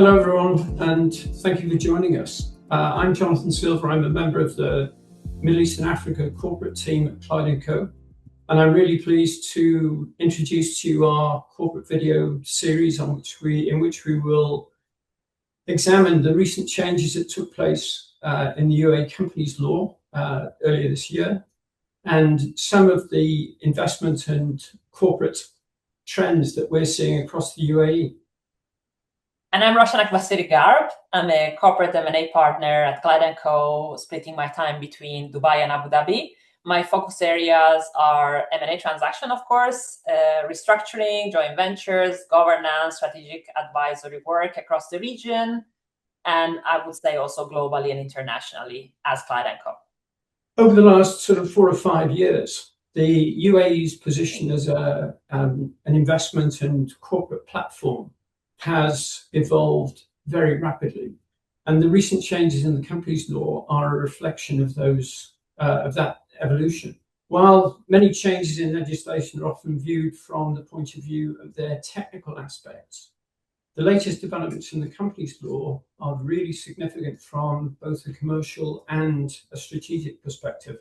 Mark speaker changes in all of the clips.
Speaker 1: Hello, everyone, and thank you for joining us. I'm Jonathan Silver. I'm a member of the Middle East and Africa corporate team at Clyde & Co. And I'm really pleased to introduce to you our corporate video series in which we will examine the recent changes that took place in the UAE Companies Law earlier this year, and some of the investment and corporate trends that we're seeing across the UAE.
Speaker 2: And I'm Roshanak Vasiri-Garb. I'm a corporate M&A partner at Clyde & Co., splitting my time between Dubai and Abu Dhabi. My focus areas are M&A transaction, of course, restructuring, joint ventures, governance, strategic advisory work across the region, and I would say also globally and internationally as Clyde & Co.
Speaker 1: Over the last sort of 4 or 5 years, the UAE's position as an investment and corporate platform has evolved very rapidly, and the recent changes in the companies law are a reflection of that evolution. While many changes in legislation are often viewed from the point of view of their technical aspects, the latest developments in the companies law are really significant from both a commercial and a strategic perspective.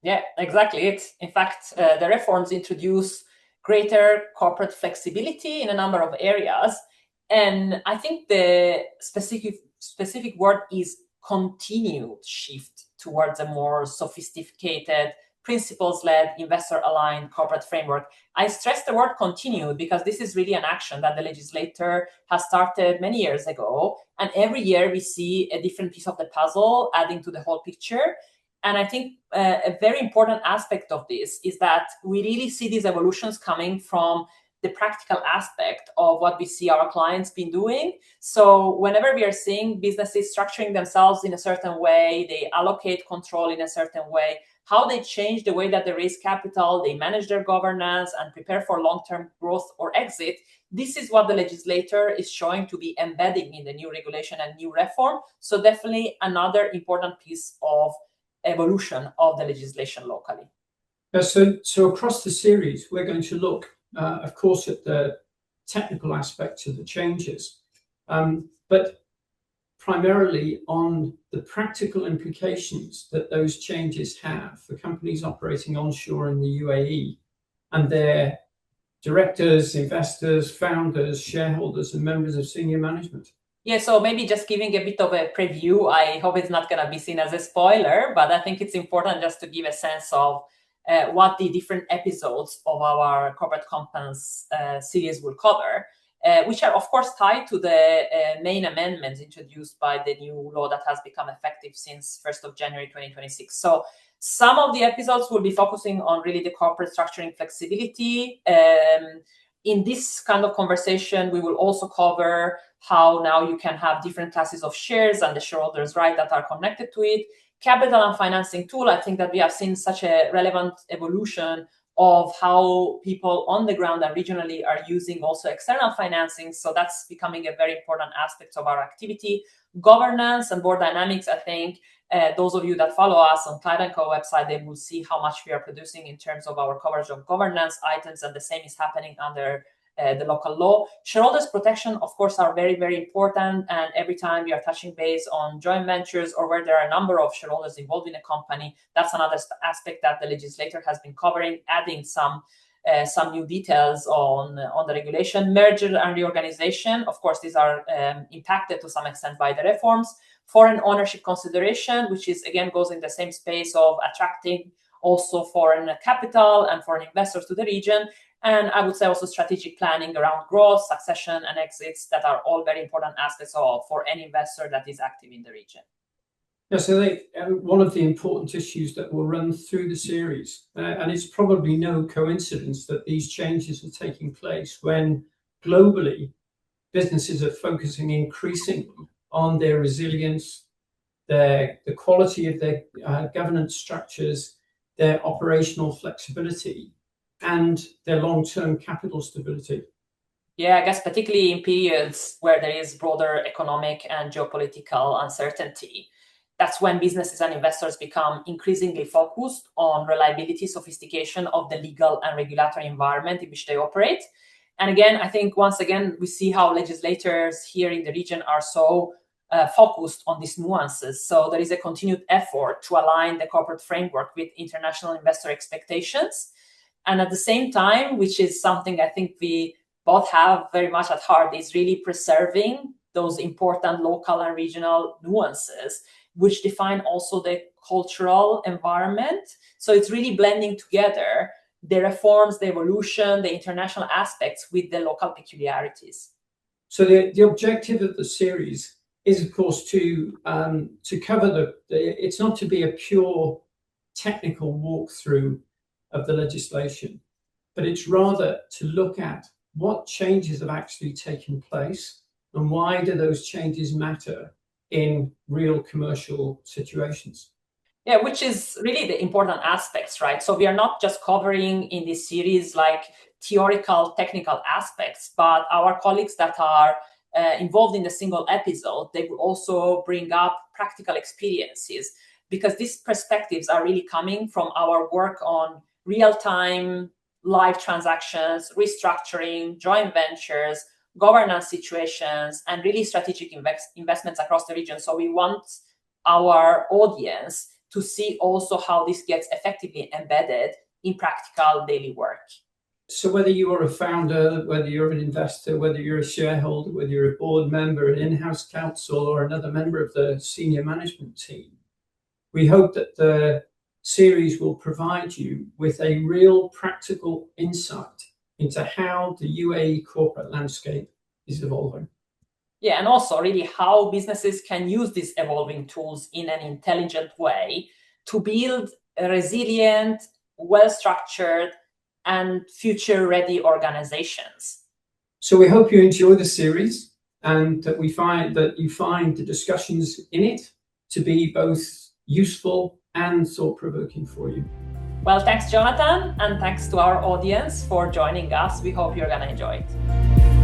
Speaker 2: Yeah, exactly. In fact, the reforms introduce greater corporate flexibility in a number of areas. And I think the specific word is continued shift towards a more sophisticated, principles-led, investor-aligned corporate framework. I stress the word continued because this is really an action that the legislator has started many years ago. And every year we see a different piece of the puzzle adding to the whole picture. And I think a very important aspect of this is that we really see these evolutions coming from the practical aspect of what we see our clients been doing. So whenever we are seeing businesses structuring themselves in a certain way, they allocate control in a certain way, how they change the way that they raise capital, they manage their governance and prepare for long-term growth or exit, this is what the legislator is showing to be embedding in the new regulation and new reform. So definitely another important piece of evolution of the legislation locally.
Speaker 1: So across the series, we're going to look of course, at the technical aspects of the changes, but primarily on the practical implications that those changes have for companies operating onshore in the UAE and their directors, investors, founders, shareholders, and members of senior management.
Speaker 2: Yeah, so maybe just giving a bit of a preview. I hope it's not going to be seen as a spoiler, but I think it's important just to give a sense of what the different episodes of our corporate competence series will cover, which are, of course, tied to the main amendments introduced by the new law that has become effective since 1st of January 2026. So some of the episodes will be focusing on really the corporate structuring flexibility. In this kind of conversation, we will also cover how now you can have different classes of shares and the shareholders' right that are connected to it. Capital and financing tool, I think that we have seen such a relevant evolution of how people on the ground and regionally are using also external financing. So that's becoming a very important aspect of our activity. Governance and board dynamics, I think those of you that follow us on Clyde & Co website, they will see how much we are producing in terms of our coverage of governance items, and the same is happening under the local law. Shareholders protection, of course, are very, very important. And every time we are touching base on joint ventures or where there are a number of shareholders involved in a company, that's another aspect that the legislator has been covering, adding some new details on the regulation. Merger and reorganization, of course, these are impacted to some extent by the reforms. Foreign ownership consideration, which is again goes in the same space of attracting also foreign capital and foreign investors to the region. And I would say also strategic planning around growth, succession, and exits that are all very important aspects for any investor that is active in the region.
Speaker 1: Yeah, so one of the important issues that will run through the series, and it's probably no coincidence that these changes are taking place when globally businesses are focusing increasingly on their resilience, the quality of their governance structures, their operational flexibility, and their long-term capital stability.
Speaker 2: Yeah, I guess particularly in periods where there is broader economic and geopolitical uncertainty, that's when businesses and investors become increasingly focused on reliability, sophistication of the legal and regulatory environment in which they operate. And again, I think once again, we see how legislators here in the region are so focused on these nuances. So there is a continued effort to align the corporate framework with international investor expectations. And at the same time, which is something I think we both have very much at heart, is really preserving those important local and regional nuances, which define also the cultural environment. So it's really blending together the reforms, the evolution, the international aspects with the local peculiarities.
Speaker 1: So the objective of the series is, of course, to cover it's not to be a pure technical walkthrough of the legislation, but it's rather to look at what changes have actually taken place and why do those changes matter in real commercial situations.
Speaker 2: Yeah, which is really the important aspects, right? So we are not just covering in this series like theoretical, technical aspects, but our colleagues that are involved in the single episode, they will also bring up practical experiences, because these perspectives are really coming from our work on real-time live transactions, restructuring, joint ventures, governance situations, and really strategic investments across the region. So we want our audience to see also how this gets effectively embedded in practical daily work.
Speaker 1: So whether you are a founder, whether you're an investor, whether you're a shareholder, whether you're a board member, an in-house counsel, or another member of the senior management team, we hope that the series will provide you with a real practical insight into how the UAE corporate landscape is evolving.
Speaker 2: Yeah, and also really how businesses can use these evolving tools in an intelligent way to build a resilient, well-structured, and future-ready organizations.
Speaker 1: So we hope you enjoy the series and that you find the discussions in it to be both useful and thought-provoking for you.
Speaker 2: Well, thanks, Jonathan, and thanks to our audience for joining us. We hope you're going to enjoy it.